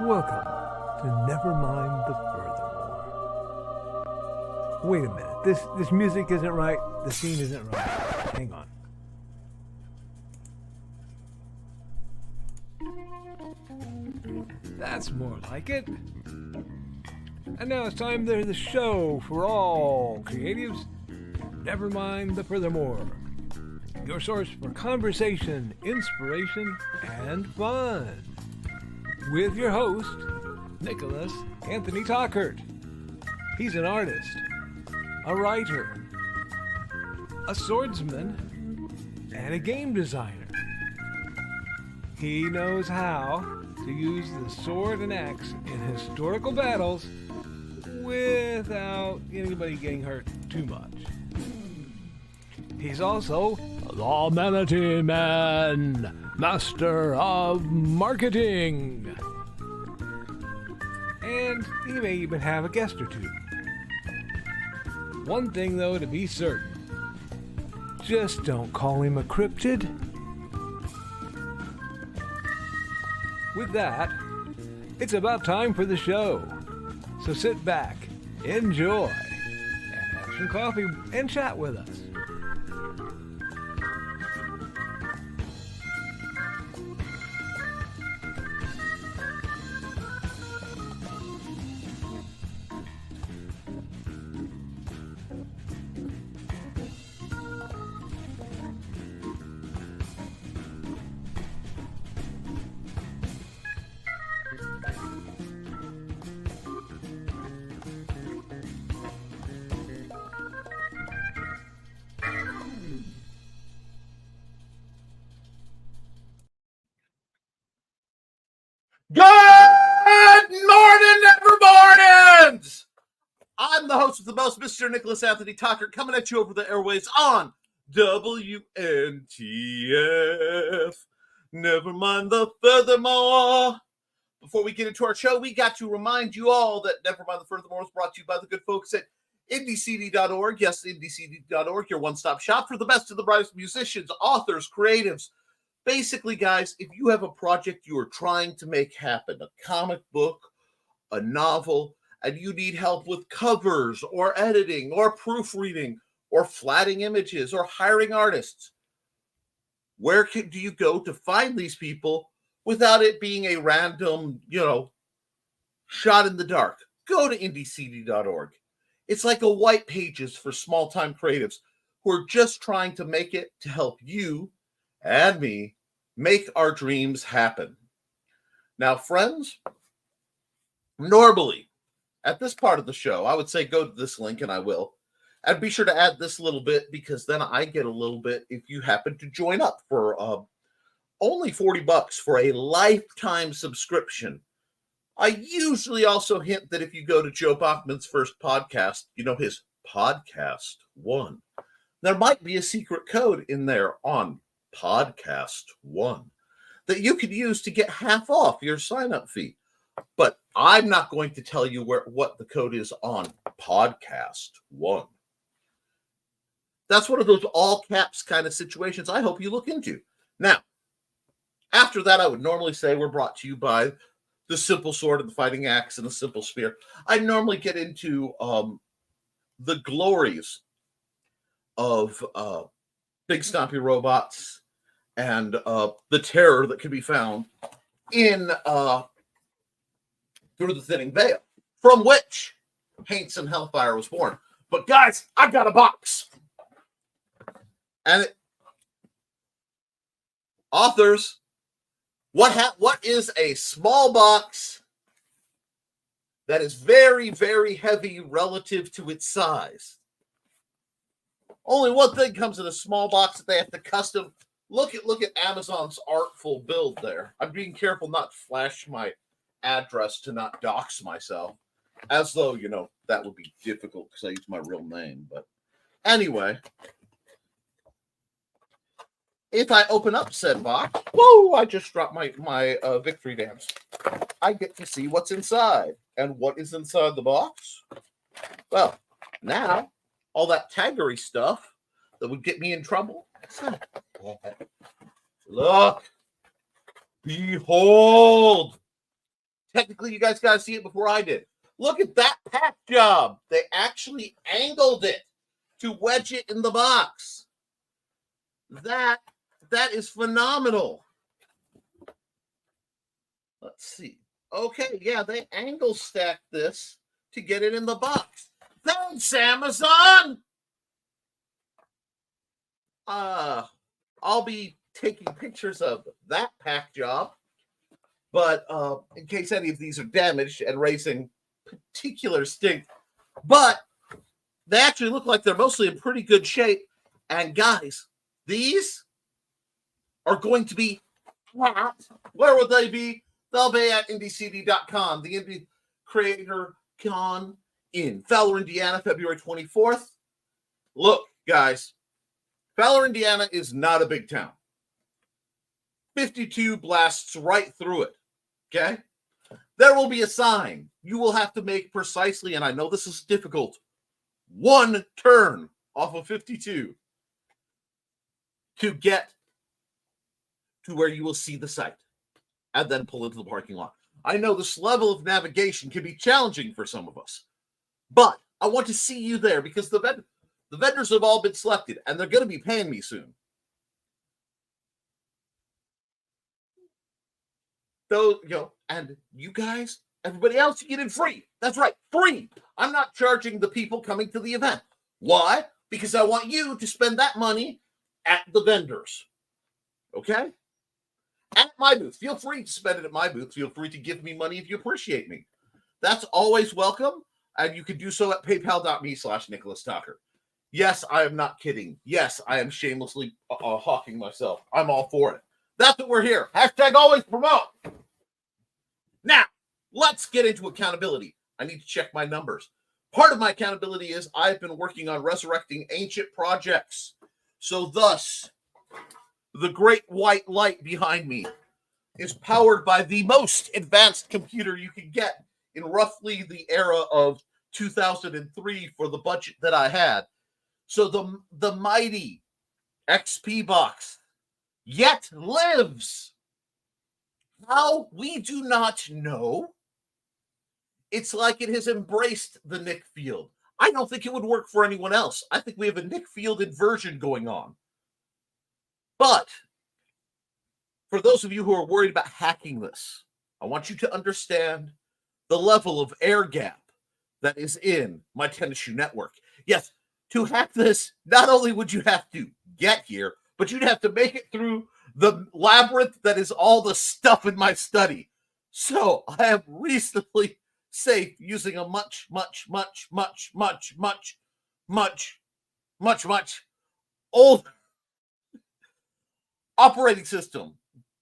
Welcome to Nevermind the Furthermore. Wait a minute, this music isn't right, the scene isn't right. Hang on. That's more like it. And now it's time for the show for all creatives. Nevermind the Furthermore. Your source for conversation, inspiration, and fun. With your host, Nicholas Anthony Tockert. He's an artist, a writer, a swordsman, and a game designer. He knows how to use the sword and axe in historical battles without anybody getting hurt too much. He's also the Manatee Man, master of marketing. And he may even have a guest or two. One thing, though, to be certain. Just don't call him a cryptid. With that, it's about time for the show. So sit back, enjoy, and have some coffee and chat with us. Good morning, Nevermornings! I'm the host of the most, Mr. Nicholas Anthony Tockert, coming at you over the airwaves on WNTF. Never mind the furthermore. Before we get into our show, we got to remind you all that Nevermind the Furthermore is brought to you by the good folks at IndieCD.org. Yes, IndieCD.org, your one-stop shop for the best of the brightest musicians, authors, creatives. Basically, guys, if you have a project you are trying to make happen, a comic book, a novel, and you need help with covers or editing or proofreading or flatting images or hiring artists, where do you go to find these people without it being a random, shot in the dark? Go to IndieCD.org. It's like a white pages for small-time creatives who are just trying to make it to help you and me make our dreams happen. Now, friends, normally at this part of the show, I would say go to this link, and I will. And be sure to add this little bit, because then I get a little bit if you happen to join up for only $40 for a lifetime subscription. I usually also hint that if you go to Joe Bachman's first podcast, his podcast 1, there might be a secret code in there on Podcast 1 that you could use to get half off your sign-up fee. But I'm not going to tell you what the code is on Podcast 1. That's one of those all caps kind of situations I hope you look into. Now, after that, I would normally say we're brought to you by the simple sword and the fighting axe and the simple spear. I normally get into the glories of big stompy robots and the terror that can be found in Through the Thinning Veil, from which Haints and Hellfire was born. But guys, I've got a box. And authors, what is a small box that is very, very heavy relative to its size? Only one thing comes in a small box that they have to custom. Look at Amazon's artful build there. I'm being careful not to flash my address to not dox myself, as though, that would be difficult because I use my real name. But anyway, if I open up said box, whoa, I just dropped my victory dance. I get to see what's inside. And what is inside the box? Well, now, all that taggery stuff that would get me in trouble. Look. Behold. Technically, you guys got to see it before I did. Look at that pack job. They actually angled it to wedge it in the box. That is phenomenal. Let's see. Okay, yeah, they angle stacked this to get it in the box. Thanks, Amazon. I'll be taking pictures of that pack job, but in case any of these are damaged and raising particular stink, but they actually look like they're mostly in pretty good shape. And guys, these are going to be at, where will they be? They'll be at IndieCD.com, the Indie Creator Con in Fowler, Indiana, February 24th. Look, guys, Fowler, Indiana is not a big town. 52 blasts right through it, okay? There will be a sign. You will have to make precisely, and I know this is difficult, one turn off of 52 to get to where you will see the site and then pull into the parking lot. I know this level of navigation can be challenging for some of us, but I want to see you there because the vendors have all been selected and they're going to be paying me soon. So, and you guys, everybody else, you get in free. That's right, free. I'm not charging the people coming to the event. Why? Because I want you to spend that money at the vendors. Okay? At my booth. Feel free to spend it at my booth. Feel free to give me money if you appreciate me. That's always welcome. And you can do so at paypal.me/Nicholas Tockert. Yes, I am not kidding. Yes, I am shamelessly hawking myself. I'm all for it. That's what we're here. Hashtag always promote. Now, let's get into accountability. I need to check my numbers. Part of my accountability is I've been working on resurrecting ancient projects. So thus, the great white light behind me is powered by the most advanced computer you can get in roughly the era of 2003 for the budget that I had. So the mighty XP box yet lives. How? We do not know. It's like it has embraced the Nick Field. I don't think it would work for anyone else. I think we have a Nick Field inversion going on. But for those of you who are worried about hacking this, I want you to understand the level of air gap that is in my tennis shoe network. Yes, to hack this, not only would you have to get here, but you'd have to make it through the labyrinth that is all the stuff in my study. So I am reasonably safe using a much old operating system.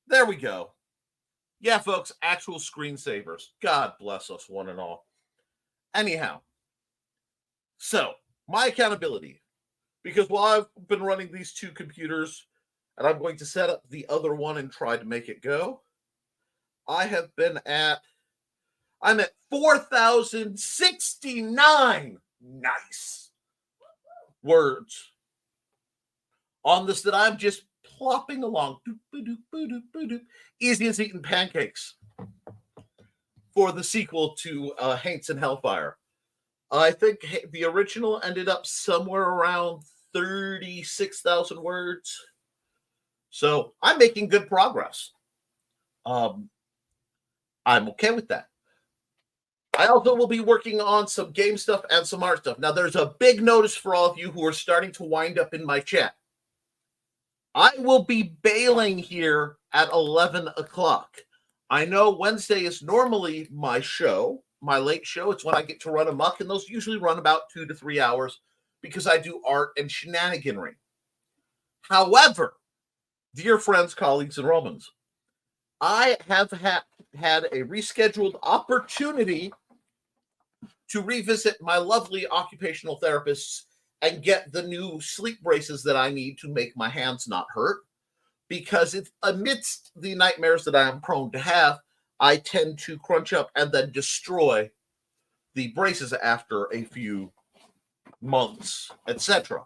There we go. Yeah, folks, actual screensavers. God bless us one and all. Anyhow, so my accountability, because while I've been running these two computers and I'm going to set up the other one and try to make it go, I'm at 4,069 nice words on this that I'm just plopping along. Easy as eating pancakes for the sequel to Haints and Hellfire. I think the original ended up somewhere around 36,000 words. So I'm making good progress. I'm okay with that. I also will be working on some game stuff and some art stuff. Now, there's a big notice for all of you who are starting to wind up in my chat. I will be bailing here at 11 o'clock. I know Wednesday is normally my show, my late show. It's when I get to run amok, and those usually run about 2 to 3 hours because I do art and shenaniganry. However, dear friends, colleagues, and Romans, I have had a rescheduled opportunity to revisit my lovely occupational therapists and get the new sleep braces that I need to make my hands not hurt. Because it's amidst the nightmares that I am prone to have, I tend to crunch up and then destroy the braces after a few months, etc.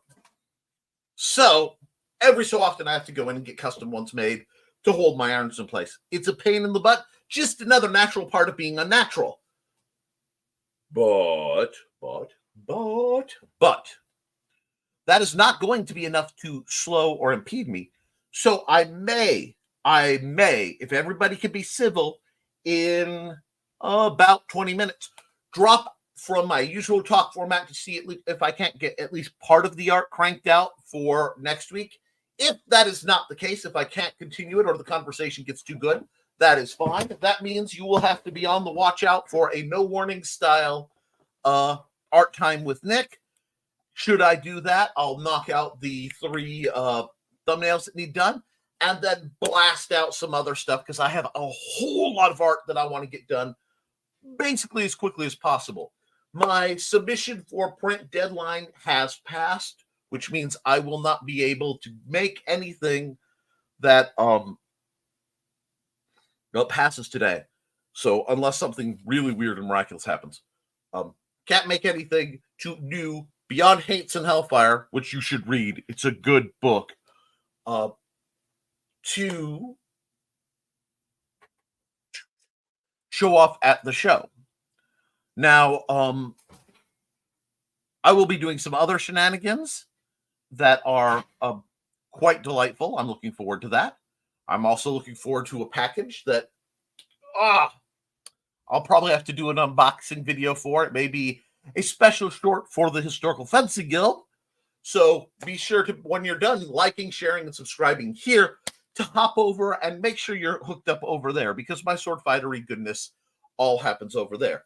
So every so often I have to go in and get custom ones made to hold my arms in place. It's a pain in the butt, Just another natural part of being unnatural. But, that is not going to be enough to slow or impede me. So I may, if everybody can be civil, in about 20 minutes, drop from my usual talk format to see if I can't get at least part of the art cranked out for next week. If that is not the case, if I can't continue it or the conversation gets too good, that is fine. That means you will have to be on the watch out for a no warning style art time with Nick. Should I do that, I'll knock out the 3 thumbnails that need done and then blast out some other stuff because I have a whole lot of art that I want to get done basically as quickly as possible. My submission for print deadline has passed, which means I will not be able to make anything that passes today. So unless something really weird and miraculous happens, can't make anything too new beyond Hates and Hellfire, which you should read. It's a good book. To show off at the show. Now, I will be doing some other shenanigans that are quite delightful. I'm looking forward to that. I'm also looking forward to a package that I'll probably have to do an unboxing video for. It may be a special short for the Historical Fencing Guild. So be sure to, when you're done liking, sharing, and subscribing here, to hop over and make sure you're hooked up over there, because my sword fightery goodness all happens over there.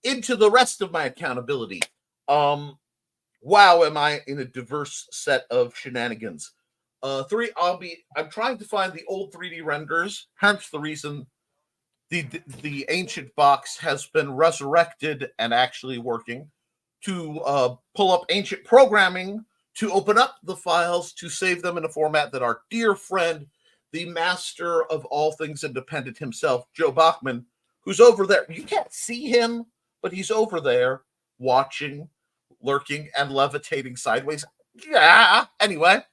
Into the rest of my accountability. Wow, am I in a diverse set of shenanigans. I'm trying to find the old 3D renders, hence the reason the ancient box has been resurrected and actually working, to pull up ancient programming, to open up the files, to save them in a format that our dear friend, the master of all things independent himself, Joe Bachman, who's over there. You can't see him, but he's over there watching, lurking, and levitating sideways. Yeah. Anyway.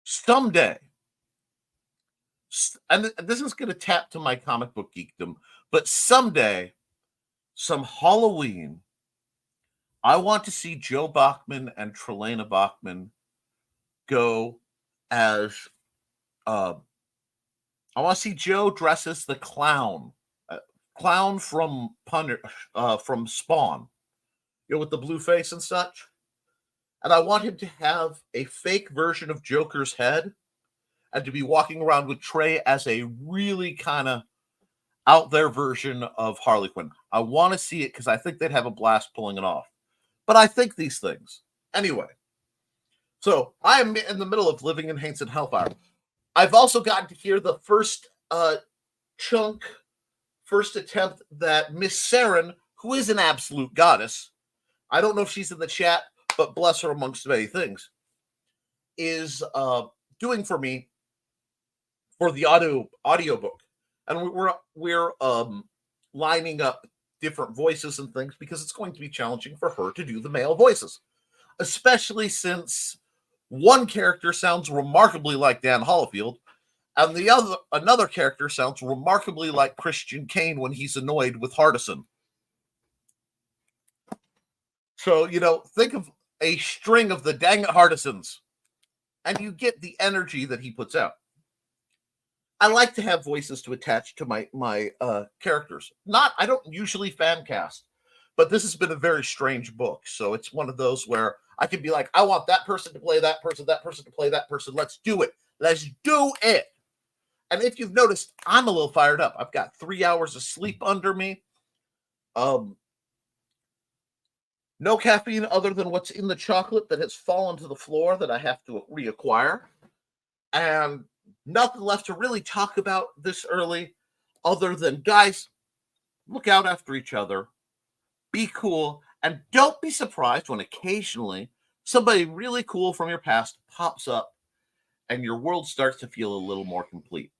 Someday, and this is going to tap to my comic book geekdom, but someday, some Halloween, I want to see Joe Bachman and Trelena Bachman go as, I want to see Joe dress as the clown from Spawn, with the blue face and such. And I want him to have a fake version of Joker's head and to be walking around with Trey as a really kind of out there version of Harley Quinn. I want to see it because I think they'd have a blast pulling it off. But I think these things. Anyway. So I am in the middle of living in Hates and Hellfire. I've also gotten to hear the first attempt that Miss Saren, who is an absolute goddess, I don't know if she's in the chat, but bless her amongst many things, is doing for me for the audiobook. And we're lining up different voices and things because it's going to be challenging for her to do the male voices, especially since one character sounds remarkably like Dan Hollifield and another character sounds remarkably like Christian Kane when he's annoyed with Hardison. So, think of a string of the dang it Hardisons, and you get the energy that he puts out. I like to have voices to attach to my characters. I don't usually fan cast, but this has been a very strange book. So it's one of those where I can be like, I want that person to play that person to play that person. Let's do it. Let's do it. And if you've noticed, I'm a little fired up. I've got 3 hours of sleep under me. No caffeine other than what's in the chocolate that has fallen to the floor that I have to reacquire. And nothing left to really talk about this early other than, guys, look out after each other. Be cool. And don't be surprised when occasionally somebody really cool from your past pops up and your world starts to feel a little more complete.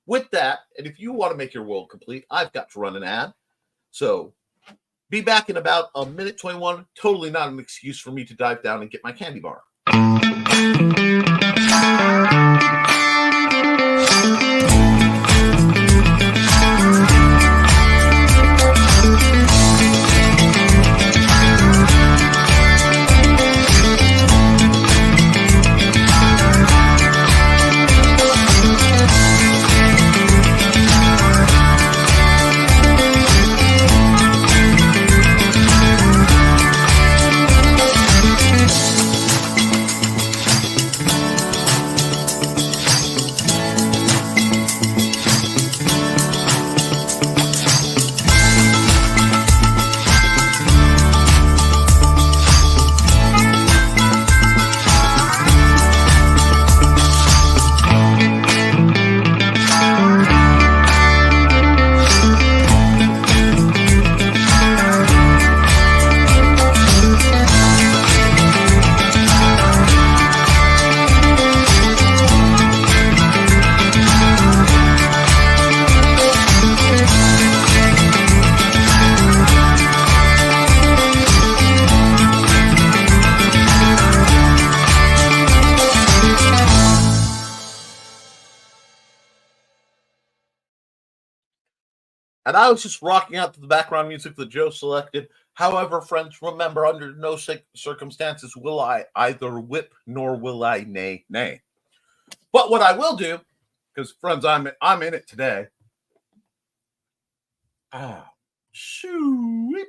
With that, and if you want to make your world complete, I've got to run an ad. So be back in about a minute 21. Totally not an excuse for me to dive down and get my candy bar. And I was just rocking out to the background music that Joe selected. However, friends, remember, under no circumstances will I either whip nor will I nay. But what I will do, because friends, I'm in it today.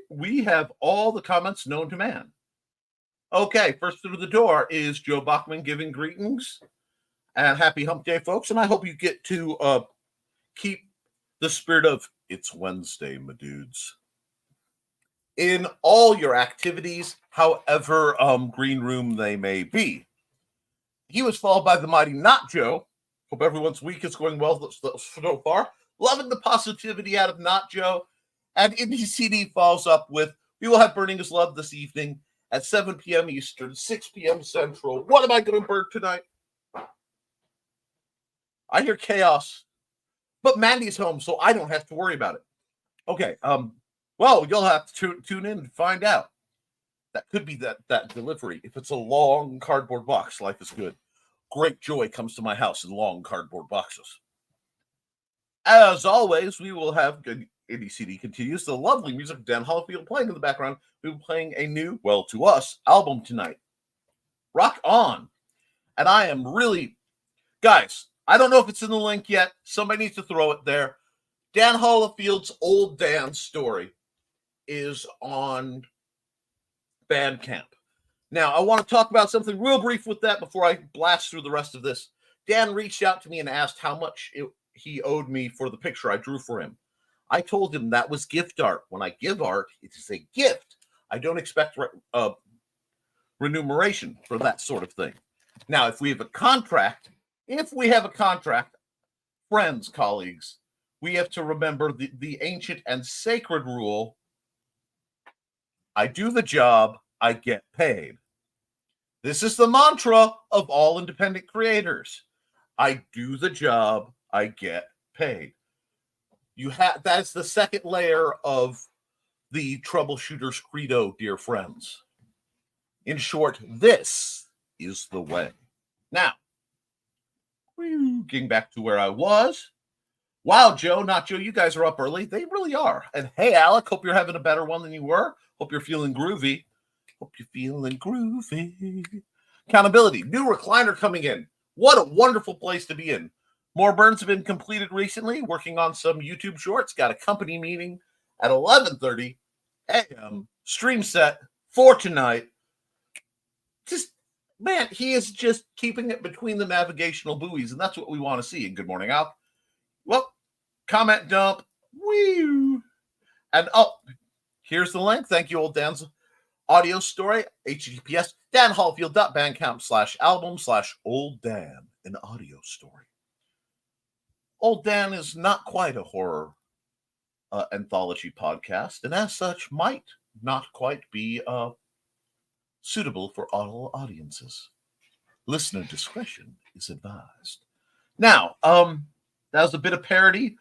We have all the comments known to man. Okay, first through the door is Joe Bachman giving greetings and happy hump day, folks. And I hope you get to keep the spirit of it's Wednesday, my dudes, in all your activities, however green room they may be. He was followed by the mighty Not Joe. Hope everyone's week is going well so far. Loving the positivity out of Not Joe. And NDCD follows up with, we will have Burning His Love this evening at 7 p.m. Eastern, 6 p.m. Central. What am I going to burn tonight? I hear chaos. But Mandy's home, so I don't have to worry about it. Okay, well, you'll have to tune in and find out. That could be that delivery. If it's a long cardboard box, life is good. Great joy comes to my house in long cardboard boxes. As always, we will have ADCD continues the lovely music of Dan Hollifield playing in the background. We'll be playing a new, well, to us, album tonight. Rock on. And I am really, guys, I don't know if it's in the link yet. Somebody needs to throw it there. Dan Hollifield's Old Dan Story is on Bandcamp. Now, I want to talk about something real brief with that before I blast through the rest of this. Dan reached out to me and asked how much he owed me for the picture I drew for him. I told him that was gift art. When I give art, it is a gift. I don't expect remuneration for that sort of thing. Now, if we have a contract, friends, colleagues, we have to remember the ancient and sacred rule: I do the job, I get paid. This is the mantra of all independent creators. I do the job, I get paid. That's the second layer of the troubleshooter's credo, dear friends. In short, this is the way. Now, getting back to where I was. Wow, Joe, Not Joe, you guys are up early. They really are. And hey, Alec, hope you're having a better one than you were. Hope you're feeling groovy. Accountability. New recliner coming in. What a wonderful place to be in. More burns have been completed recently. Working on some YouTube shorts. Got a company meeting at 11:30 a.m. Stream set for tonight. Just, man, he is just keeping it between the navigational buoys, and that's what we want to see. And good morning, Al. Well, comment dump. Woo. And here's the link. Thank you, Old Dan's audio story. HTTPS danhollfield.bandcamp/album/Old Dan, an audio story. Old Dan is not quite a horror anthology podcast, and as such might not quite be suitable for all audiences. Listener discretion is advised. Now, that was a bit of parody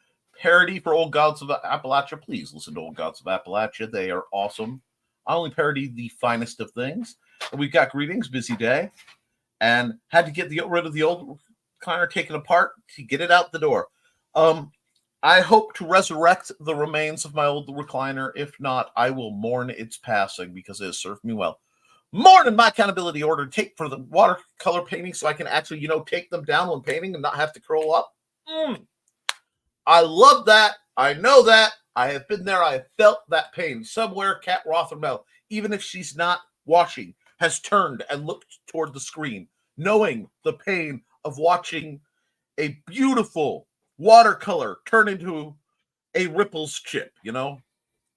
for Old Gods of Appalachia. Please listen to Old Gods of Appalachia. They are awesome. I only parody the finest of things. And we've got greetings, busy day, and had to get rid of the old recliner taken apart to get it out the door. I hope to resurrect the remains of my old recliner. If not, I will mourn its passing because it has served me well. More in my accountability order tape for the watercolor painting so I can actually, take them down when painting and not have to curl up. I love that. I know that. I have been there. I have felt that pain. Somewhere, Kat Rothermel, even if she's not watching, has turned and looked toward the screen, knowing the pain of watching a beautiful watercolor turn into a Ripples chip,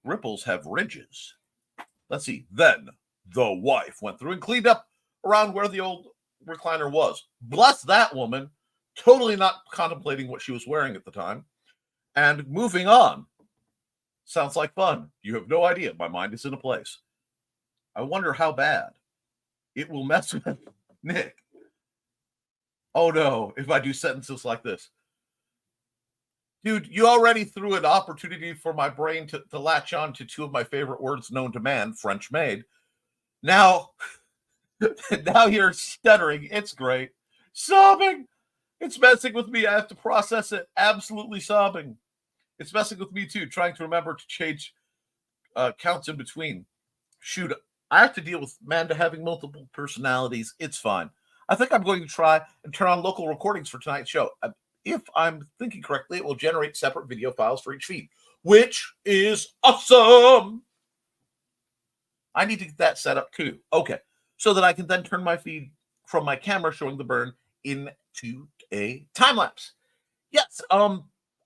Ripples have ridges. Let's see. Then the wife went through and cleaned up around where the old recliner was. Bless that woman. Totally not contemplating what she was wearing at the time. And moving on. Sounds like fun. You have no idea. My mind is in a place. I wonder how bad it will mess with Nick. Oh no, if I do sentences like this. Dude, you already threw an opportunity for my brain to latch on to two of my favorite words known to man, French maid. Now you're stuttering. It's great. Sobbing. It's messing with me. I have to process it. Absolutely sobbing. It's messing with me too, trying to remember to change counts in between. Shoot, I have to deal with Manda having multiple personalities. It's fine. I think I'm going to try and turn on local recordings for tonight's show. If I'm thinking correctly, it will generate separate video files for each feed, which is awesome. I need to get that set up too. Okay, so that I can then turn my feed from my camera showing the burn into a time lapse. Yes,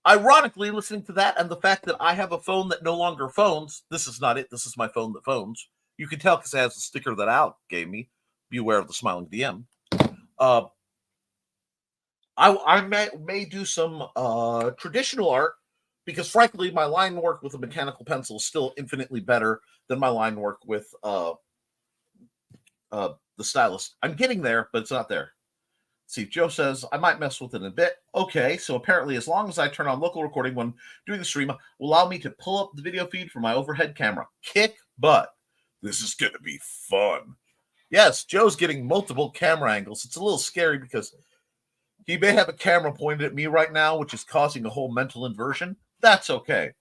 ironically, listening to that and the fact that I have a phone that no longer phones, this is not it, this is my phone that phones. You can tell because it has the sticker that Al gave me. Beware of the smiling DM. I may do some traditional art because, frankly, my line work with a mechanical pencil is still infinitely better than my line work with the stylus. I'm getting there, but it's not there. Let's see, Joe says, I might mess with it in a bit. Okay, so apparently as long as I turn on local recording when doing the stream, will allow me to pull up the video feed from my overhead camera. Kick butt. This is going to be fun. Yes, Joe's getting multiple camera angles. It's a little scary because he may have a camera pointed at me right now, which is causing a whole mental inversion. That's okay.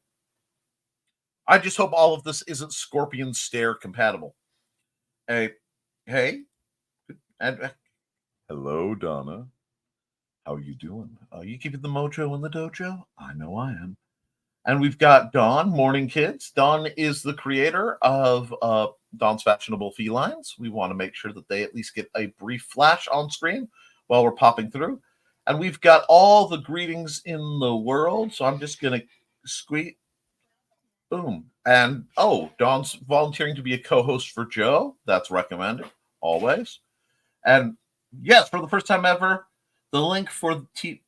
I just hope all of this isn't Scorpion Stare compatible. Hey, and hello, Donna. How you doing? You keeping the mojo in the dojo? I know I am. And we've got Dawn, Morning Kids. Dawn is the creator of Dawn's Fashionable Felines. We want to make sure that they at least get a brief flash on screen while we're popping through. And we've got all the greetings in the world. So I'm just going to squeeze. Boom. And, Dawn's volunteering to be a co-host for Joe. That's recommended, always. And, yes, for the first time ever, the link for the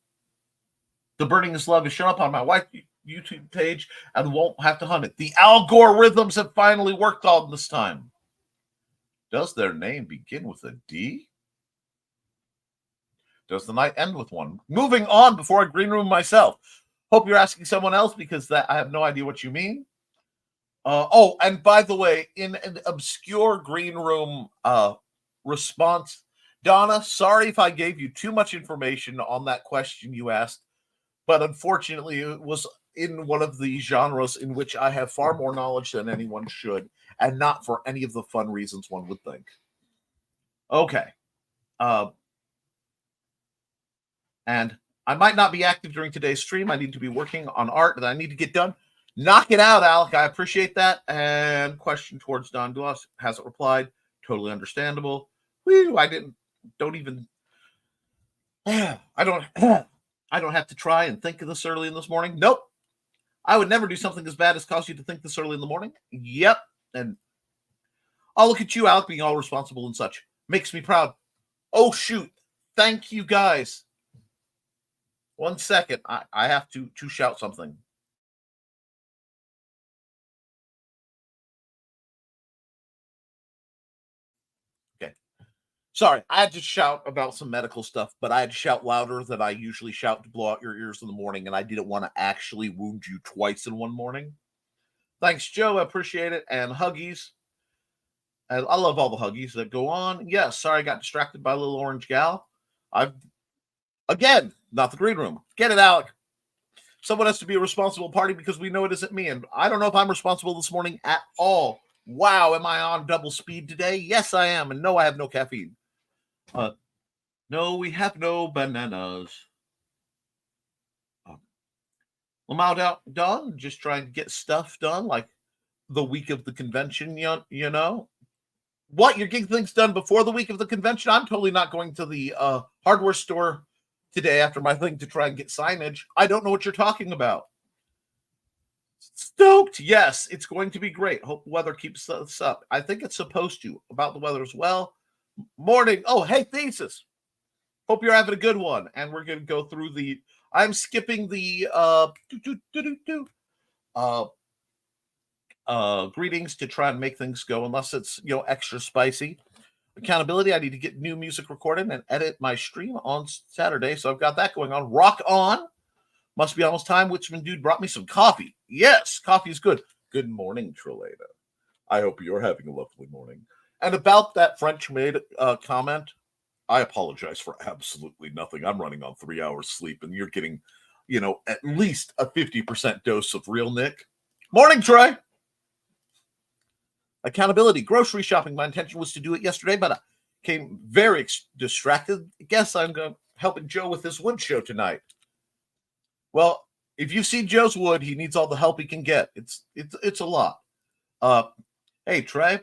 Burning is Love is shown up on my wife's YouTube page and won't have to hunt it. The algorithms have finally worked on this time. Does their name begin with a D? Does the night end with one? Moving on before I green room myself. Hope you're asking someone else because I have no idea what you mean. And by the way, in an obscure green room response, Donna, sorry if I gave you too much information on that question you asked, but unfortunately it was in one of the genres in which I have far more knowledge than anyone should, and not for any of the fun reasons one would think. Okay. And I might not be active during today's stream. I need to be working on art that I need to get done. Knock it out, Alec. I appreciate that. And question towards Don Gloss hasn't replied. Totally understandable. Whew, I don't have to try and think of this early in this morning. Nope. I would never do something as bad as cause you to think this early in the morning. Yep. And I'll look at you, Alec, being all responsible and such. Makes me proud. Oh, shoot. Thank you, guys. 1 second. I have to shout something. Okay. Sorry, I had to shout about some medical stuff, but I had to shout louder than I usually shout to blow out your ears in the morning, and I didn't want to actually wound you twice in one morning. Thanks, Joe. I appreciate it. And huggies. I love all the huggies that go on. Yes, sorry I got distracted by a little orange gal. Again, not the green room. Get it, Alec. Someone has to be a responsible party because we know it isn't me. And I don't know if I'm responsible this morning at all. Wow, am I on double speed today? Yes, I am. And no, I have no caffeine. No, we have no bananas. I'm out done, just trying to get stuff done, like the week of the convention, you know. What, you're getting things done before the week of the convention? I'm totally not going to the hardware store today after my thing to try and get signage. I don't know what you're talking about. Stoked. Yes, it's going to be great. Hope the weather keeps us up. I think it's supposed to. About the weather as well. Morning. Oh, hey, Thesis. Hope you're having a good one. And we're going to go through I'm skipping the greetings to try and make things go, unless it's extra spicy. Accountability, I need to get new music recorded and edit my stream on Saturday, so I've got that going on. Rock on. Must be almost time. Witchman Dude brought me some coffee. Yes, coffee is good. Good morning, Trelena. I hope you're having a lovely morning. And about that French maid comment, I apologize for absolutely nothing. I'm running on 3 hours sleep, and you're getting at least a 50% dose of real Nick. Morning, Trey. Accountability, grocery shopping. My intention was to do it yesterday, but I came very distracted. Guess I'm helping Joe with his wood show tonight. Well, if you see Joe's wood, he needs all the help he can get. It's a lot. Hey, Trey.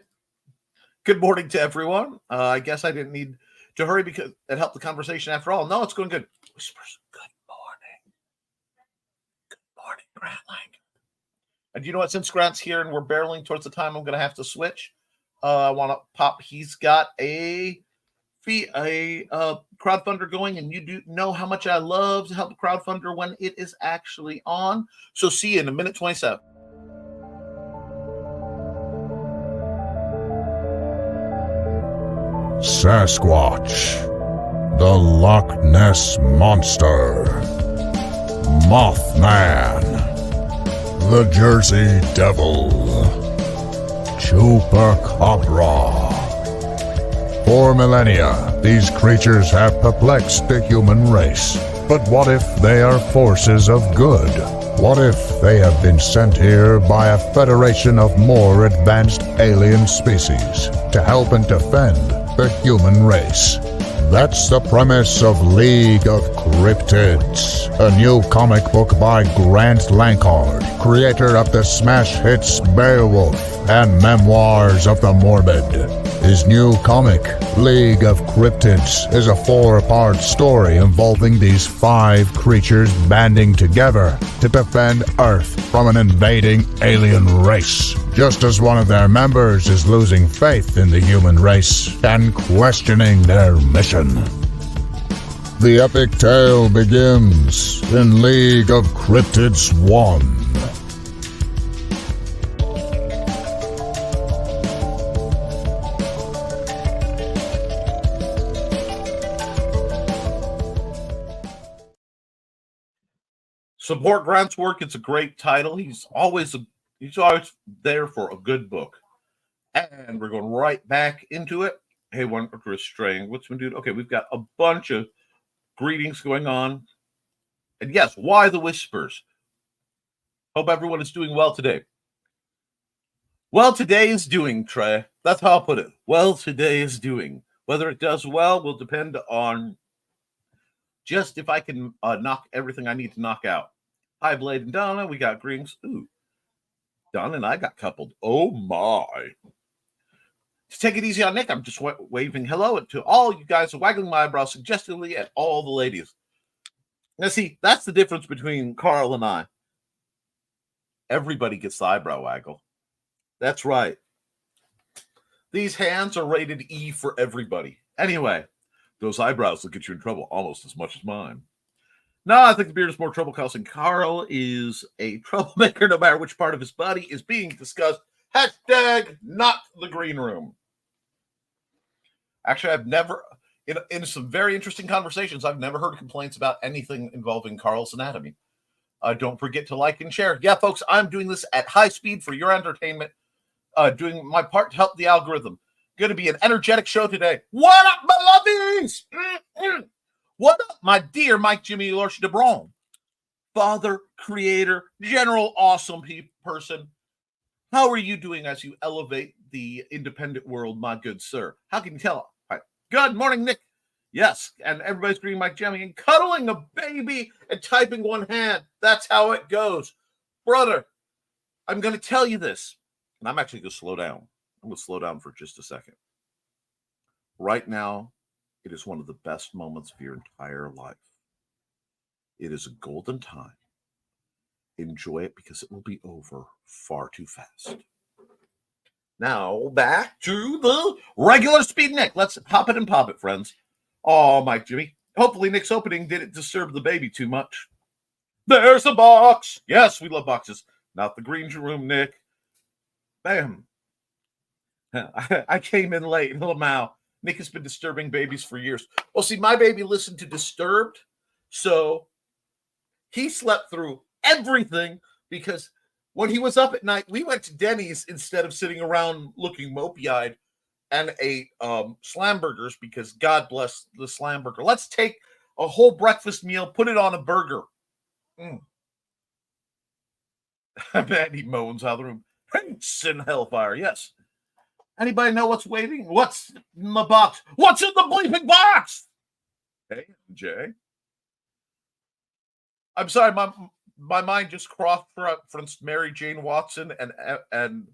Good morning to everyone. I guess I didn't need to hurry because it helped the conversation after all. No, it's going good. Whispers, good morning. Good morning, Grant Lang. And you know what? Since Grant's here and we're barreling towards the time I'm going to have to switch, I want to pop. He's got a crowdfunder going, and you do know how much I love to help the crowdfunder when it is actually on. So see you in a minute 27. Sasquatch, the Loch Ness Monster, Mothman, the Jersey Devil, Chupacabra. For millennia, these creatures have perplexed the human race. But what if they are forces of good? What if they have been sent here by a federation of more advanced alien species to help and defend the human race? That's the premise of League of Cryptids, a new comic book by Grant Lankard, creator of the smash hits Beowulf and Memoirs of the Morbid. His new comic, League of Cryptids, is a 4-part story involving these 5 creatures banding together to defend Earth from an invading alien race, just as one of their members is losing faith in the human race and questioning their mission. The epic tale begins in League of Cryptids 1. Support Grant's work. It's a great title. He's always there for a good book. And we're going right back into it. Hey, one restrain. What's been doing? Okay, we've got a bunch of greetings going on. And yes, why the whispers? Hope everyone is doing well today. Well, today is doing, Trey. That's how I'll put it. Well, today is doing. Whether it does well will depend on just if I can knock everything I need to knock out. Hi, Blade and Donna. We got greetings. Ooh, Donna and I got coupled. Oh, my. To take it easy on Nick, I'm just waving hello to all you guys, waggling my eyebrows suggestively at all the ladies. Now, see, that's the difference between Carl and I. Everybody gets the eyebrow waggle. That's right. These hands are rated E for everybody. Anyway, those eyebrows will get you in trouble almost as much as mine. No, I think the beard is more trouble causing. Carl is a troublemaker no matter which part of his body is being discussed. Hashtag not the green room. Actually, I've never, in some very interesting conversations, I've never heard complaints about anything involving Carl's anatomy. Don't forget to like and share. Yeah, folks, I'm doing this at high speed for your entertainment, doing my part to help the algorithm. Going to be an energetic show today. What up, my lovies? What up, my dear Mike Jimmy Lorch DeBron? Father, creator, general, awesome person. How are you doing as you elevate the independent world, my good sir? How can you tell? All right. Good morning, Nick. Yes, and everybody's greeting Mike Jimmy and cuddling a baby and typing one hand. That's how it goes. Brother, I'm going to tell you this, and I'm actually going to slow down. I'm going to slow down for just a second. Right now, it is one of the best moments of your entire life. It is a golden time. Enjoy it because it will be over far too fast. Now, back to the regular speed Nick. Let's hop it and pop it, friends. Oh, Mike Jimmy. Hopefully Nick's opening didn't disturb the baby too much. There's a box. Yes, we love boxes. Not the green room, Nick. Bam. I came in late. Little Mao. Nick has been disturbing babies for years. Well, see, my baby listened to Disturbed, so he slept through everything because when he was up at night, we went to Denny's instead of sitting around looking mopey-eyed and ate slam burgers because God bless the slam burger. Let's take a whole breakfast meal, put it on a burger. Man, he moans out of the room. Sin hellfire, yes. Anybody know what's waiting? What's in the box? What's in the bleeping box? Hey, Jay. I'm sorry, my mind just cross-referenced Mary Jane Watson and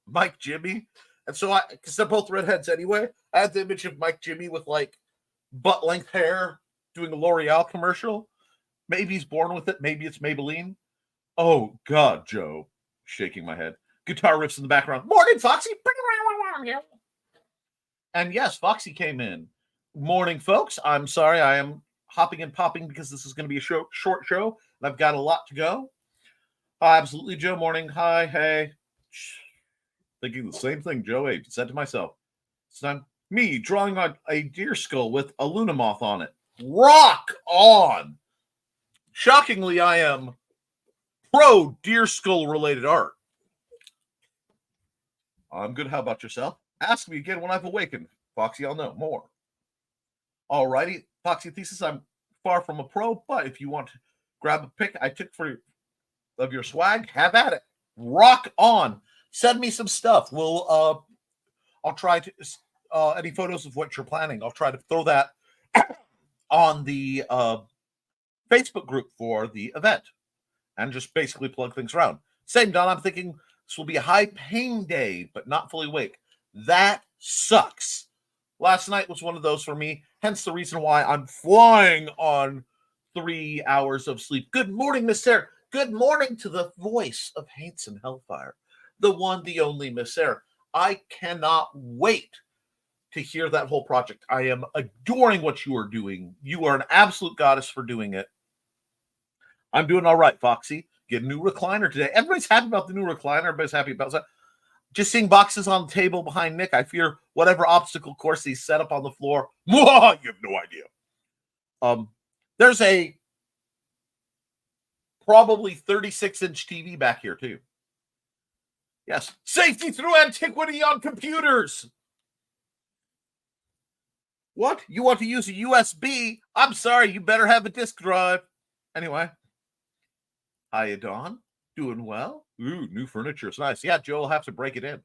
Mike Jimmy. And so because they're both redheads anyway, I had the image of Mike Jimmy with like butt-length hair doing a L'Oreal commercial. Maybe he's born with it. Maybe it's Maybelline. Oh, God, Joe. Shaking my head. Guitar riffs in the background. Morning, Foxy. And yes, Foxy came in. Morning, folks. I'm sorry. I am hopping and popping because this is going to be a short show, and I've got a lot to go. Absolutely, Joe. Morning. Hi. Hey. Thinking the same thing, Joe. Hey, said to myself. It's time me drawing on a deer skull with a Luna moth on it. Rock on. Shockingly, I am pro deer skull related art. I'm good. How about yourself? Ask me again when I've awakened. Foxy, I'll know more. Alrighty. Foxy Thesis, I'm far from a pro, but if you want to grab a pic I took of your swag, have at it. Rock on. Send me some stuff. I'll try to any photos of what you're planning. I'll try to throw that on the Facebook group for the event and just basically plug things around. Same, Don. I'm thinking this will be a high pain day, but not fully awake. That sucks. Last night was one of those for me, hence the reason why I'm flying on 3 hours of sleep. Good morning, Miss Sarah. Good morning to the voice of Hates and Hellfire, the one, the only Miss Sarah. I cannot wait to hear that whole project. I am adoring what you are doing. You are an absolute goddess for doing it. I'm doing all right, Foxy. Get a new recliner today. Everybody's happy about the new recliner. Everybody's happy about that. Just seeing boxes on the table behind Nick, I fear whatever obstacle course he's set up on the floor. You have no idea. There's a probably 36-inch TV back here, too. Yes. Safety through antiquity on computers. What? You want to use a USB? I'm sorry, you better have a disk drive. Anyway. Hiya, Dawn. Doing well? Ooh, new furniture. It's nice. Yeah, Joe will have to break it in.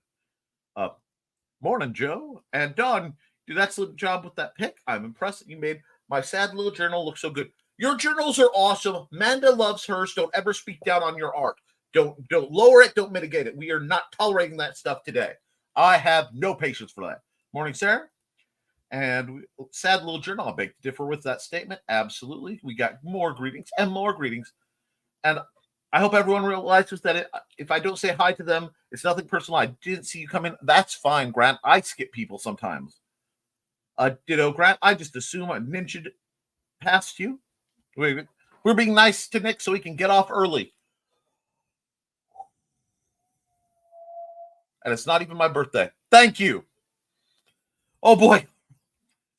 Morning, Joe. And Dawn, did an excellent job with that pic. I'm impressed that you made my sad little journal look so good. Your journals are awesome. Manda loves hers. Don't ever speak down on your art. Don't lower it. Don't mitigate it. We are not tolerating that stuff today. I have no patience for that. Morning, Sarah. And sad little journal. I beg to differ with that statement. Absolutely. We got more greetings and more greetings. And I hope everyone realizes that if I don't say hi to them, it's nothing personal. I didn't see you come in. That's fine, Grant. I skip people sometimes. Ditto, Grant. I just assume I ninja'd past you. We're being nice to Nick so he can get off early. And it's not even my birthday. Thank you. Oh, boy.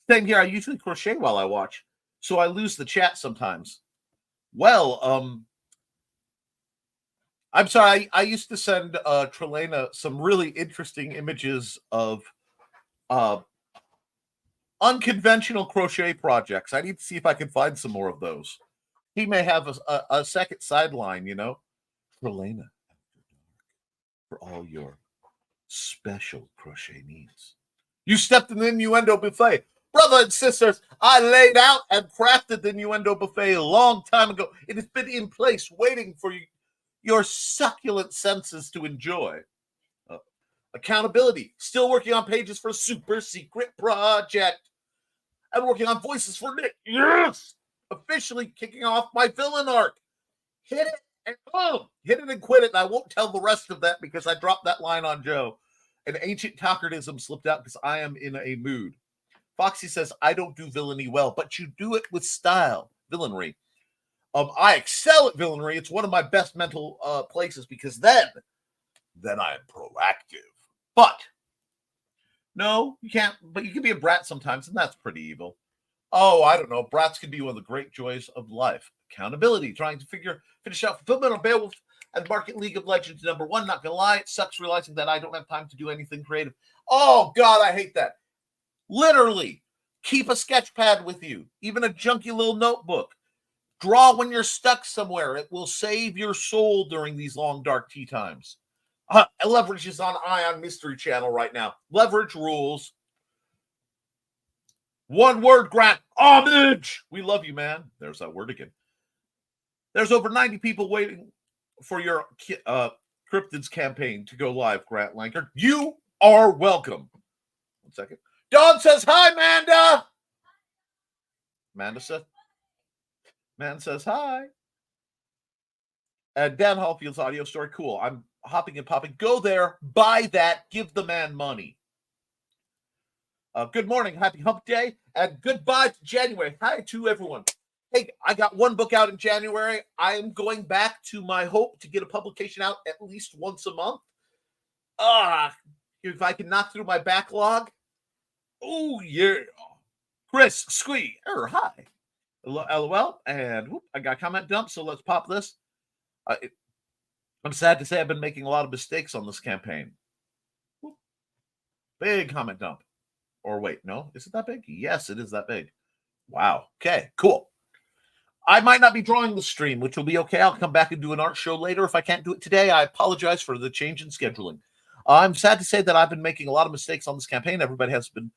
Same here. I usually crochet while I watch, so I lose the chat sometimes. Well, I'm sorry. I used to send Trelena some really interesting images of unconventional crochet projects. I need to see if I can find some more of those. He may have a second sideline, you know. Trelena, for all your special crochet needs. You stepped in the innuendo buffet. Brother and sisters, I laid out and crafted the innuendo buffet a long time ago. It has been in place waiting for you. Your succulent senses to enjoy. Accountability. Still working on pages for a super secret project. And working on voices for Nick. Yes! Officially kicking off my villain arc. Hit it and boom. Hit it and quit it. And I won't tell the rest of that because I dropped that line on Joe. An ancient Tockertism slipped out because I am in a mood. Foxy says, I don't do villainy well, but you do it with style. Villainry. I excel at villainry. It's one of my best mental places because then I'm proactive. But no, you can't. But you can be a brat sometimes, and that's pretty evil. Oh, I don't know. Brats can be one of the great joys of life. Accountability, trying to finish out fulfillment on Beowulf and Market League of Legends #1. Not gonna lie, it sucks realizing that I don't have time to do anything creative. Oh God, I hate that. Literally, keep a sketch pad with you, even a junky little notebook. Draw when you're stuck somewhere. It will save your soul during these long, dark tea times. Leverage is on Ion Mystery Channel right now. Leverage rules. One word, Grant. Homage. We love you, man. There's that word again. There's over 90 people waiting for your Cryptids campaign to go live, Grant Lankard. You are welcome. 1 second. Dawn says, hi, Amanda. Man says hi. And Dan Hallfield's audio story. Cool. I'm hopping and popping. Go there, buy that, give the man money. Good morning, happy hump day, and goodbye to January. Hi to everyone. Hey, I got one book out in January. I am going back to my hope to get a publication out at least once a month. If I can knock through my backlog. Oh, yeah. Chris Squee. Hi. LOL. And I got a comment dump, so let's pop this. I'm sad to say I've been making a lot of mistakes on this campaign. Big comment dump. Or wait, no, is it that big? Yes, it is that big. Wow. Okay, cool. I might not be drawing the stream, which will be okay. I'll come back and do an art show later. If I can't do it today, I apologize for the change in scheduling. I'm sad to say that I've been making a lot of mistakes on this campaign. Everybody has been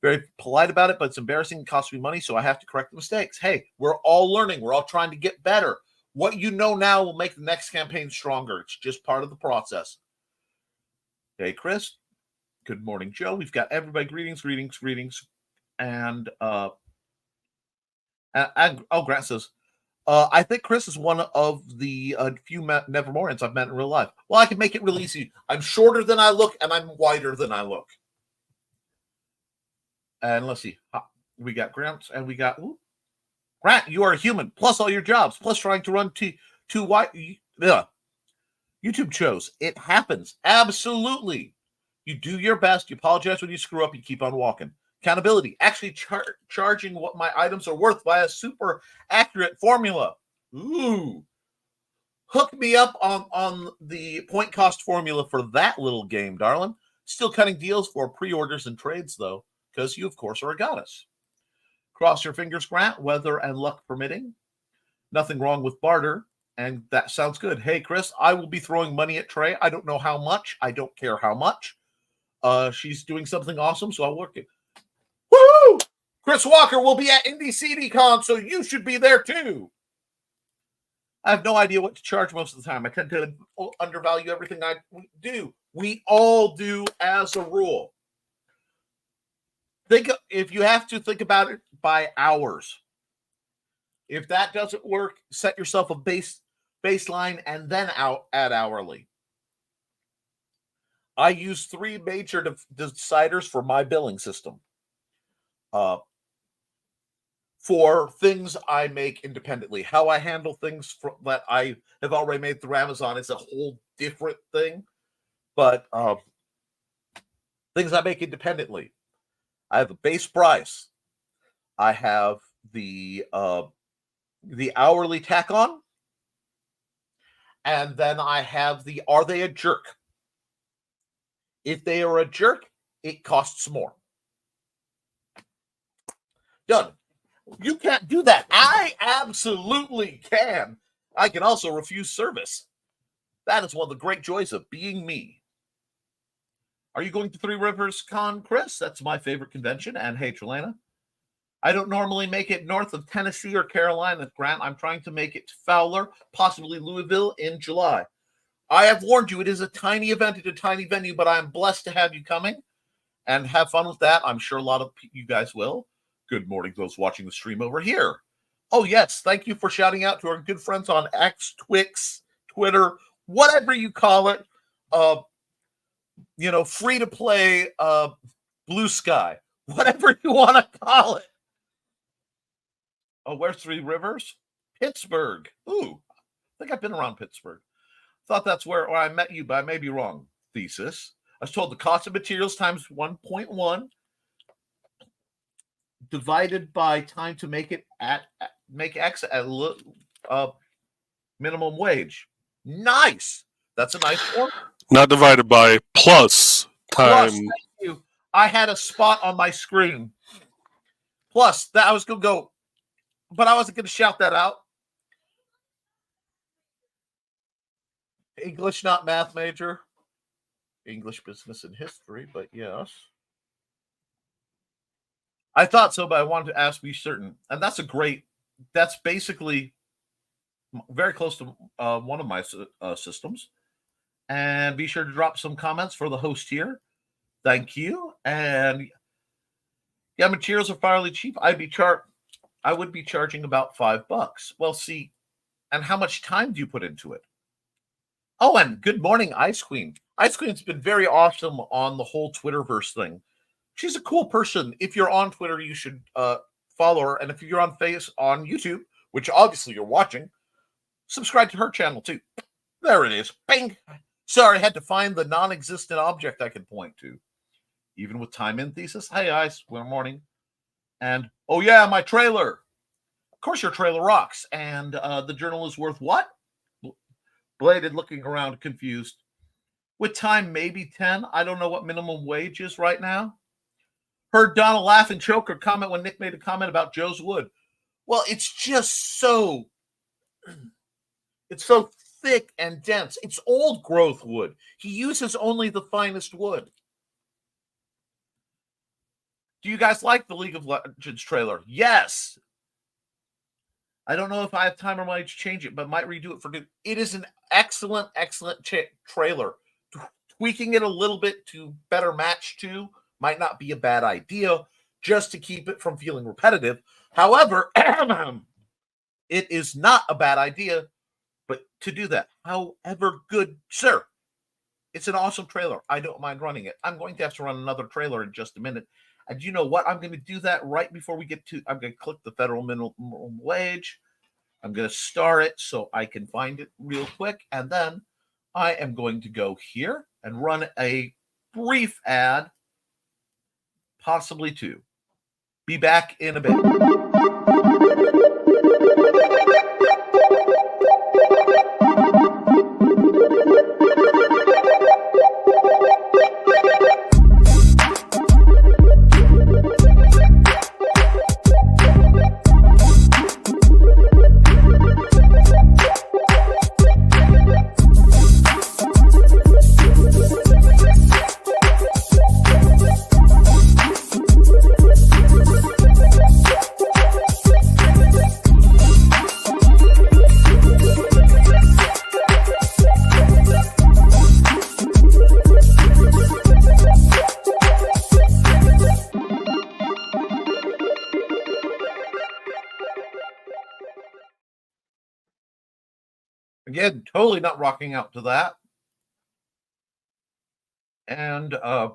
very polite about it, but it's embarrassing. It costs me money, so I have to correct the mistakes. Hey, we're all learning. We're all trying to get better. What you know now will make the next campaign stronger. It's just part of the process. Hey, Chris. Good morning, Joe. We've got everybody. Greetings. And Grant says, I think Chris is one of the few Nevermorians I've met in real life. Well, I can make it real easy. I'm shorter than I look, and I'm wider than I look. And let's see. We got Grant, and we got Grant. You are a human, plus all your jobs, plus trying to run two YouTube shows. It happens. Absolutely. You do your best. You apologize when you screw up. You keep on walking. Accountability. Actually charging what my items are worth by a super accurate formula. Ooh. Hook me up on the point cost formula for that little game, darling. Still cutting deals for pre-orders and trades, though, because you, of course, are a goddess. Cross your fingers, Grant, weather and luck permitting. Nothing wrong with barter, and that sounds good. Hey, Chris, I will be throwing money at Trey. I don't know how much. I don't care how much. She's doing something awesome, so I'll work it. Woo! Chris Walker will be at Indie CDCon, so you should be there too. I have no idea what to charge most of the time. I tend to undervalue everything I do. We all do as a rule. If you have to, think about it by hours. If that doesn't work, set yourself a baseline and then add hourly. I use 3 major deciders for my billing system. For things I make independently. How I handle things that I have already made through Amazon is a whole different thing. But things I make independently. I have a base price. I have the hourly tack on. And then I have the are they a jerk? If they are a jerk, it costs more. Done. You can't do that. I absolutely can. I can also refuse service. That is one of the great joys of being me. Are you going to Three Rivers Con, Chris? That's my favorite convention. And hey, Trelana, I don't normally make it north of Tennessee or Carolina, Grant. I'm trying to make it to Fowler, possibly Louisville in July. I have warned you, it is a tiny event at a tiny venue, but I'm blessed to have you coming and have fun with that. I'm sure a lot of you guys will. Good morning, those watching the stream over here. Oh, yes. Thank you for shouting out to our good friends on X, Twix, Twitter, whatever you call it. Free to play Blue Sky, whatever you want to call it. Oh, where's Three Rivers? Pittsburgh. Ooh, I think I've been around Pittsburgh. Thought that's where I met you, but I may be wrong. Thesis. I was told the cost of materials times 1.1 divided by time to make X at minimum wage. Nice. That's a nice form. Not divided by plus time. Thank you. I had a spot on my screen. Plus, that I was going to go, but I wasn't going to shout that out. English, not math major. English, business, and history, but yes. I thought so, but I wanted to ask, be certain. And that's basically very close to one of my systems. And be sure to drop some comments for the host here. Thank you. And yeah, materials are fairly cheap. I would be charging about $5. Well, see, and how much time do you put into it? Oh, and good morning, Ice Queen. Ice Queen's been very awesome on the whole Twitterverse thing. She's a cool person. If you're on Twitter, you should follow her. And if you're on YouTube, which obviously you're watching, subscribe to her channel too. There it is. Bing. Sorry, I had to find the non-existent object I could point to. Even with time in thesis. Hey, Ice. Good morning. And, oh yeah, my trailer. Of course your trailer rocks. And the journal is worth what? Bladed, looking around, confused. With time, maybe 10. I don't know what minimum wage is right now. Heard Donna laugh and choke or comment when Nick made a comment about Joe's wood. Well, it's just so... It's so thick and dense. It's old growth wood. He uses only the finest wood. Do you guys like the League of Legends trailer? Yes. I don't know if I have time or money to change it, but might redo it for good. It is an excellent, excellent trailer. Tweaking it a little bit to better match to might not be a bad idea, just to keep it from feeling repetitive. However, it is not a bad idea, but to do that. However, good, sir. It's an awesome trailer. I don't mind running it. I'm going to have to run another trailer in just a minute. And you know what? I'm going to do that right before we get to, I'm going to click the federal minimum wage. I'm going to star it so I can find it real quick. And then I am going to go here and run a brief ad, possibly two. Be back in a bit. Again, totally not rocking out to that. And let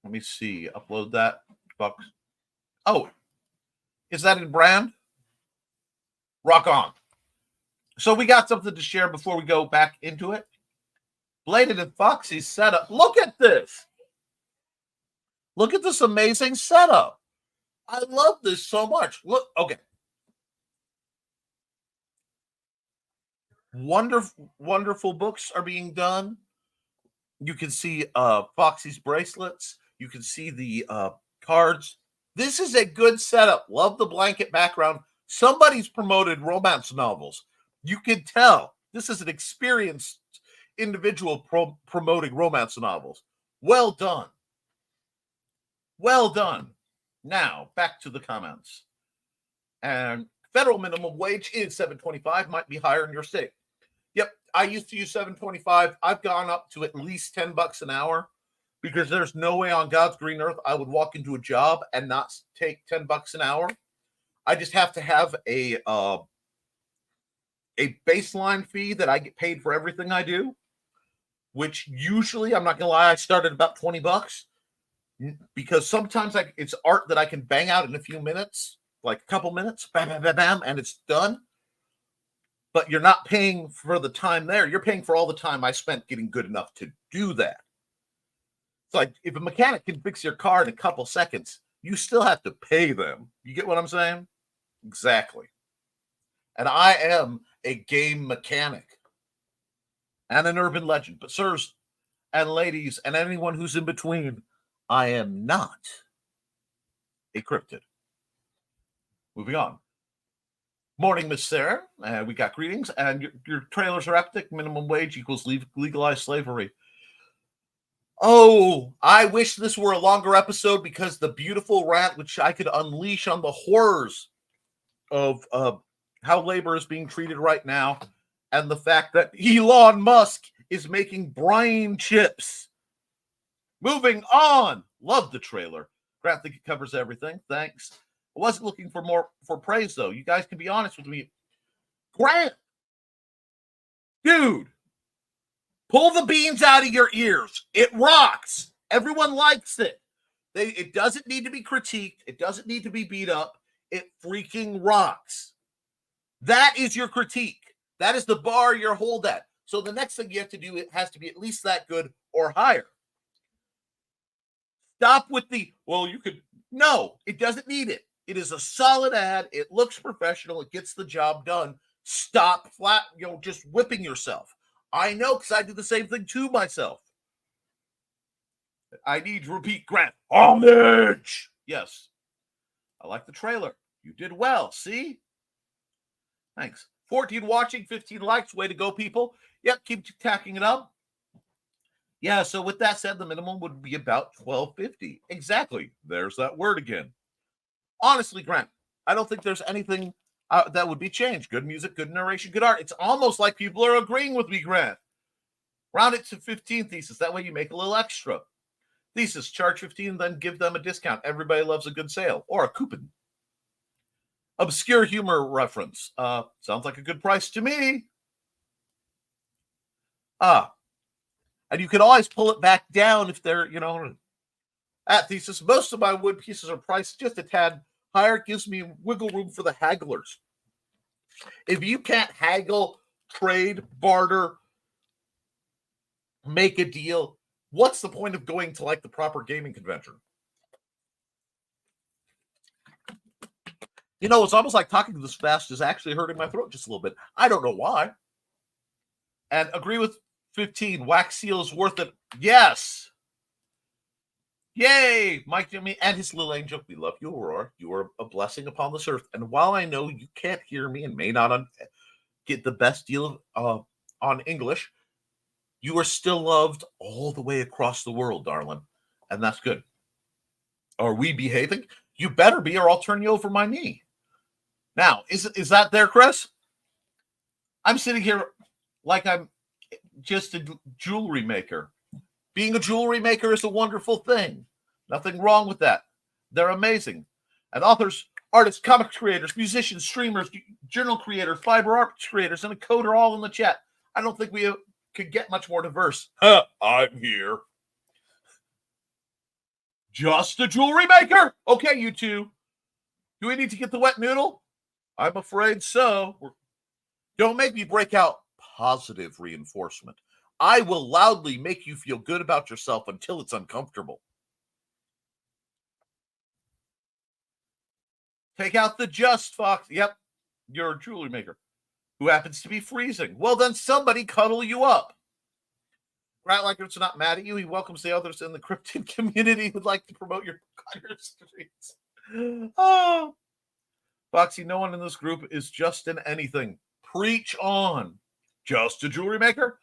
me see. Upload that box. Oh, is that in brand? Rock on. So we got something to share before we go back into it. Bladed and Foxy's setup. Look at this. Look at this amazing setup. I love this so much. Look, okay. Wonderful books are being done. You can see Foxy's bracelets. You can see the cards. This is a good setup. Love the blanket background. Somebody's promoted romance novels. You can tell this is an experienced individual promoting romance novels. Well done. Well done. Now, back to the comments. And federal minimum wage is $7.25. Might be higher in your state. Yep, I used to use $7.25. I've gone up to at least $10 an hour because there's no way on God's green earth I would walk into a job and not take $10 an hour. I just have to have a baseline fee that I get paid for everything I do, which usually, I'm not gonna lie, I started about $20 because sometimes it's art that I can bang out in a few minutes, like a couple minutes, bam, bam, bam, bam, and it's done. But you're not paying for the time there. You're paying for all the time I spent getting good enough to do that. It's like if a mechanic can fix your car in a couple seconds, you still have to pay them. You get what I'm saying? Exactly. And I am a game mechanic and an urban legend. But sirs and ladies and anyone who's in between, I am not a cryptid. Moving on. Morning, Miss Sarah. We got greetings, and your trailers are epic. Minimum wage equals legalized slavery. Oh, I wish this were a longer episode because the beautiful rant which I could unleash on the horrors of how labor is being treated right now, and the fact that Elon Musk is making brain chips. Moving on. Love the trailer. Grant think it covers everything. Thanks. I wasn't looking for praise, though. You guys can be honest with me. Grant, dude, pull the beans out of your ears. It rocks. Everyone likes it. It doesn't need to be critiqued. It doesn't need to be beat up. It freaking rocks. That is your critique. That is the bar you're hold at. So the next thing you have to do, it has to be at least that good or higher. Stop with you could. No, it doesn't need it. It is a solid ad. It looks professional. It gets the job done. Stop just whipping yourself. I know, because I do the same thing to myself. I need to repeat, Grant. Homage! Yes. I like the trailer. You did well. See? Thanks. 14 watching, 15 likes. Way to go, people. Yep, keep tacking it up. Yeah, so with that said, the minimum would be about $12.50. Exactly. There's that word again. Honestly, Grant, I don't think there's anything that would be changed. Good music, good narration, good art. It's almost like people are agreeing with me, Grant. Round it to 15 thesis. That way you make a little extra. Thesis, charge 15, then give them a discount. Everybody loves a good sale. Or a coupon. Obscure humor reference. Sounds like a good price to me. And you can always pull it back down if they're, at thesis. Most of my wood pieces are priced just a tad higher. It gives me wiggle room for the hagglers. If you can't haggle, trade, barter, make a deal, what's the point of going to the proper gaming convention? It's almost like talking this fast is actually hurting my throat just a little bit. I don't know why. And agree with 15. Wax seal is worth it. Yes. Yay, Mike, Jimmy, and his little angel. We love you, Aurora. You are a blessing upon this earth. And while I know you can't hear me and may not get the best deal on English, you are still loved all the way across the world, darling. And that's good. Are we behaving? You better be, or I'll turn you over my knee. Now, is that there, Chris? I'm sitting here like I'm just a jewelry maker. Being a jewelry maker is a wonderful thing. Nothing wrong with that. They're amazing. And authors, artists, comic creators, musicians, streamers, journal creators, fiber art creators, and a coder all in the chat. I don't think we could get much more diverse. I'm here. Just a jewelry maker? Okay, you two. Do we need to get the wet noodle? I'm afraid so. Don't make me break out positive reinforcement. I will loudly make you feel good about yourself until it's uncomfortable. Take out the just, Fox. Yep, you're a jewelry maker who happens to be freezing. Well, then somebody cuddle you up. Grant Likers not mad at you. He welcomes the others in the cryptid community who'd like to promote your streets. Oh, Foxy, no one in this group is just in anything. Preach on. Just a jewelry maker?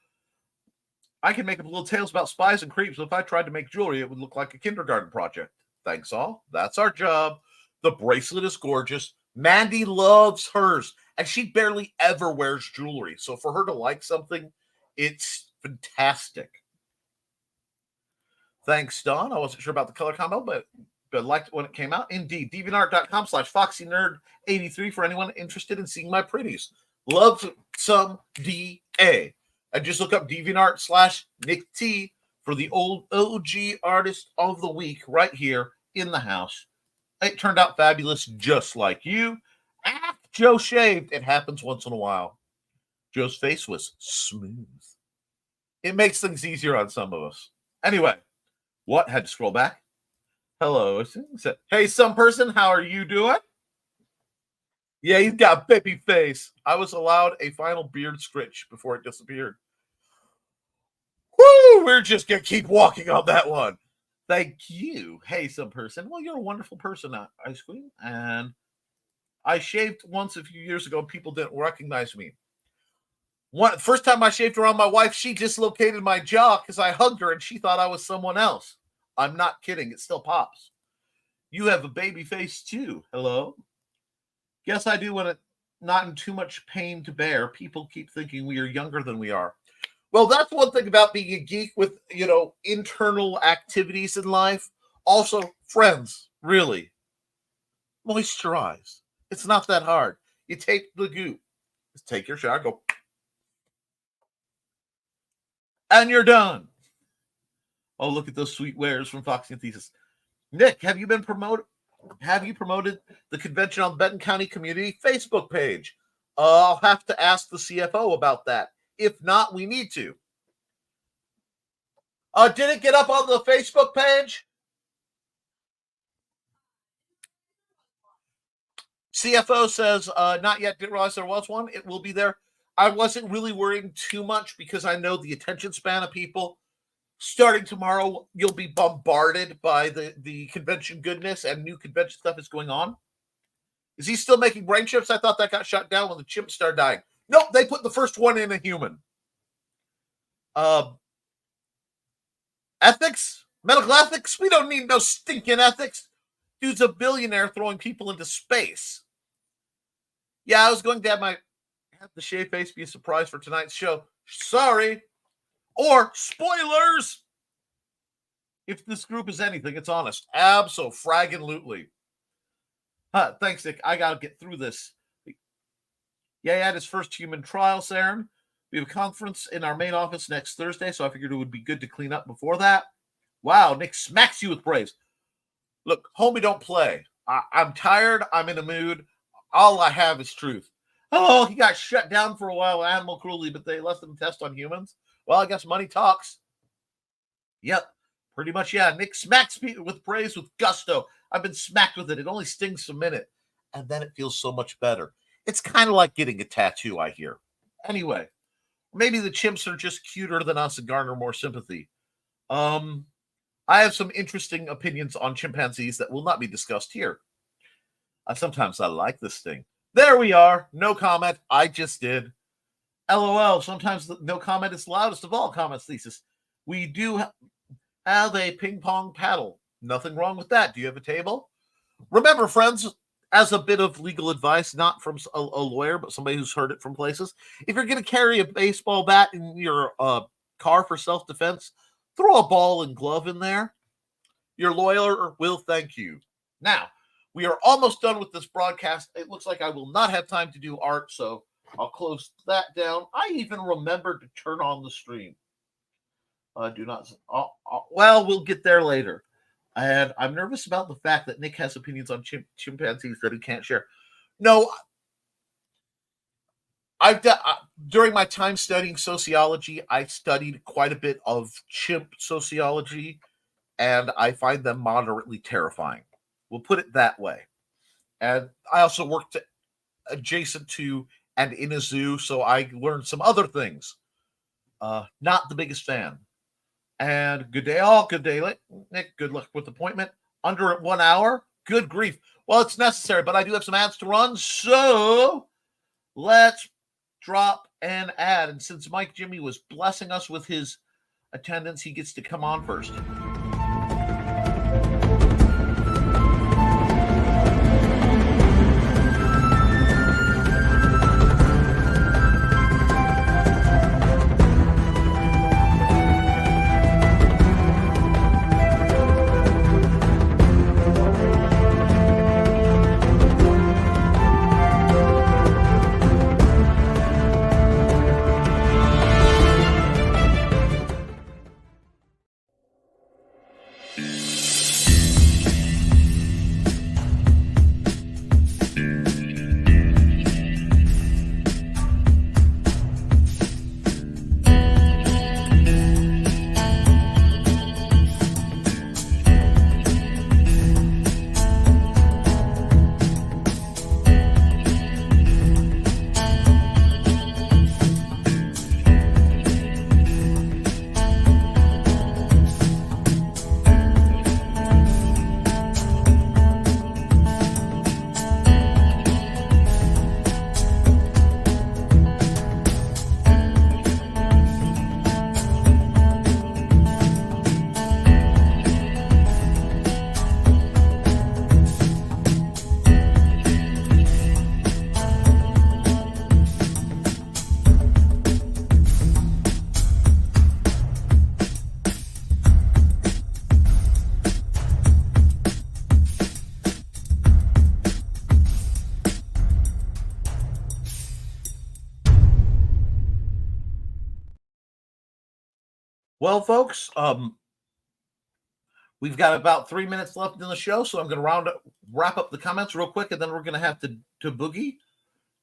I can make up little tales about spies and creeps, but if I tried to make jewelry, it would look like a kindergarten project. Thanks all. That's our job. The bracelet is gorgeous. Mandy loves hers, and she barely ever wears jewelry. So for her to like something, it's fantastic. Thanks, Don. I wasn't sure about the color combo, but liked it when it came out. Indeed. DeviantArt.com/FoxyNerd83 for anyone interested in seeing my pretties. Love some DA. And just look up DeviantArt/Nick T for the old OG artist of the week right here in the house. It turned out fabulous, just like you. Joe shaved. It happens once in a while. Joe's face was smooth. It makes things easier on some of us. Anyway, what? Had to scroll back. Hello. Hey, some person, how are you doing? Yeah, he's got baby face. I was allowed a final beard scritch before it disappeared. Woo! We're just going to keep walking on that one. Thank you. Hey, some person. Well, you're a wonderful person, Ice Queen. And I shaved once a few years ago and people didn't recognize me. First time I shaved around my wife, she dislocated my jaw because I hugged her and she thought I was someone else. I'm not kidding. It still pops. You have a baby face too. Hello? Yes, I do when it's not in too much pain to bear. People keep thinking we are younger than we are. Well, that's one thing about being a geek with, internal activities in life. Also, friends, really. Moisturize. It's not that hard. You take the goop. Just take your shower, go. And you're done. Oh, look at those sweet wares from Foxy and Thesis. Nick, have you promoted the convention on the Benton County Community Facebook page? I'll have to ask the CFO about that. If not, we need to. Did it get up on the Facebook page? CFO says, not yet, didn't realize there was one. It will be there. I wasn't really worrying too much because I know the attention span of people. Starting tomorrow, you'll be bombarded by the convention goodness and new convention stuff is going on. Is he still making brain chips? I thought that got shut down when the chimps started dying. Nope, they put the first one in a human. Ethics? Medical ethics? We don't need no stinking ethics. Dude's a billionaire throwing people into space. Yeah, I was going to have the shave face be a surprise for tonight's show. Sorry. Or spoilers. If this group is anything, it's honest. Abso-fraggin-lutely. Thanks, Nick. I got to get through this. Yeah, he had his first human trial, Saren. We have a conference in our main office next Thursday, so I figured it would be good to clean up before that. Wow, Nick smacks you with praise. Look, homie, don't play. I'm tired. I'm in a mood. All I have is truth. Oh, he got shut down for a while with animal cruelty, but they let them test on humans. Well, I guess money talks. Yep, pretty much, yeah. Nick smacks me with praise with gusto. I've been smacked with it. It only stings a minute, and then it feels so much better. It's kind of like getting a tattoo, I hear. Anyway, maybe the chimps are just cuter than us and garner more sympathy. I have some interesting opinions on chimpanzees that will not be discussed here. Sometimes I like this thing. There we are. No comment. I just did. LOL. Sometimes no comment is loudest of all comments, Thesis. We do have a ping pong paddle. Nothing wrong with that. Do you have a table? Remember, friends, as a bit of legal advice, not from a lawyer, but somebody who's heard it from places, if you're going to carry a baseball bat in your car for self-defense, throw a ball and glove in there. Your lawyer will thank you. Now, we are almost done with this broadcast. It looks like I will not have time to do art, so I'll close that down. I even remembered to turn on the stream. Do not. Well, we'll get there later. And I'm nervous about the fact that Nick has opinions on chimpanzees that he can't share. No, during my time studying sociology, I studied quite a bit of chimp sociology, and I find them moderately terrifying. We'll put it that way. And I also worked adjacent to and in a zoo, so I learned some other things. Not the biggest fan. And good day all, good day, Nick. Good luck with the appointment. Under 1 hour? Good grief. Well, it's necessary, but I do have some ads to run, so let's drop an ad. And since Mike Jimmy was blessing us with his attendance, he gets to come on first. Well, folks, we've got about 3 minutes left in the show, so I'm going to wrap up the comments real quick, and then we're going to have to boogie.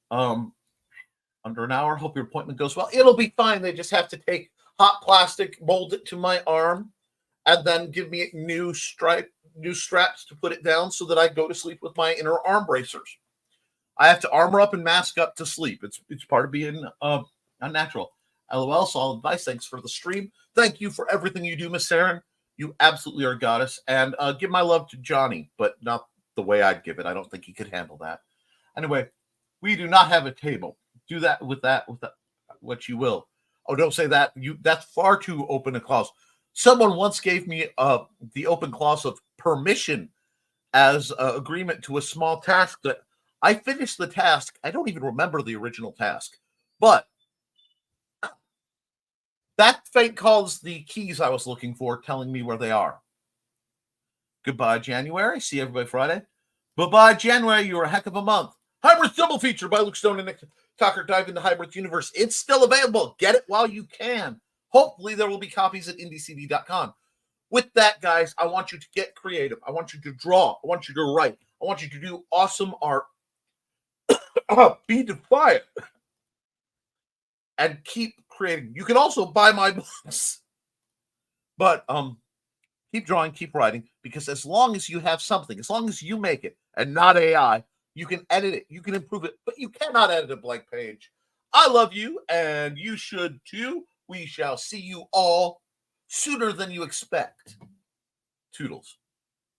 Under an hour. Hope your appointment goes well. It'll be fine. They just have to take hot plastic, mold it to my arm, and then give me new straps to put it down so that I go to sleep with my inner arm bracers. I have to armor up and mask up to sleep. It's part of being unnatural. LOL, solid advice. Thanks for the stream. Thank you for everything you do, Miss Saren. You absolutely are a goddess. And give my love to Johnny, but not the way I'd give it. I don't think he could handle that. Anyway, we do not have a table. Do that with what you will. Oh, don't say that. That's far too open a clause. Someone once gave me the open clause of permission as agreement to a small task that I finished the task. I don't even remember the original task, but that fate calls the keys I was looking for, telling me where they are. Goodbye, January. See everybody Friday. Bye-bye, January. You're a heck of a month. Hybrid Double Feature by Luke Stone and Nick Tockert Dive into Hybrid Universe. It's still available. Get it while you can. Hopefully, there will be copies at indiecd.com. With that, guys, I want you to get creative. I want you to draw. I want you to write. I want you to do awesome art. Be defiant. And keep creating. You can also buy my books. But keep drawing, keep writing, because as long as you have something, as long as you make it, and not AI, you can edit it, you can improve it, but you cannot edit a blank page. I love you, and you should too. We shall see you all sooner than you expect. Toodles.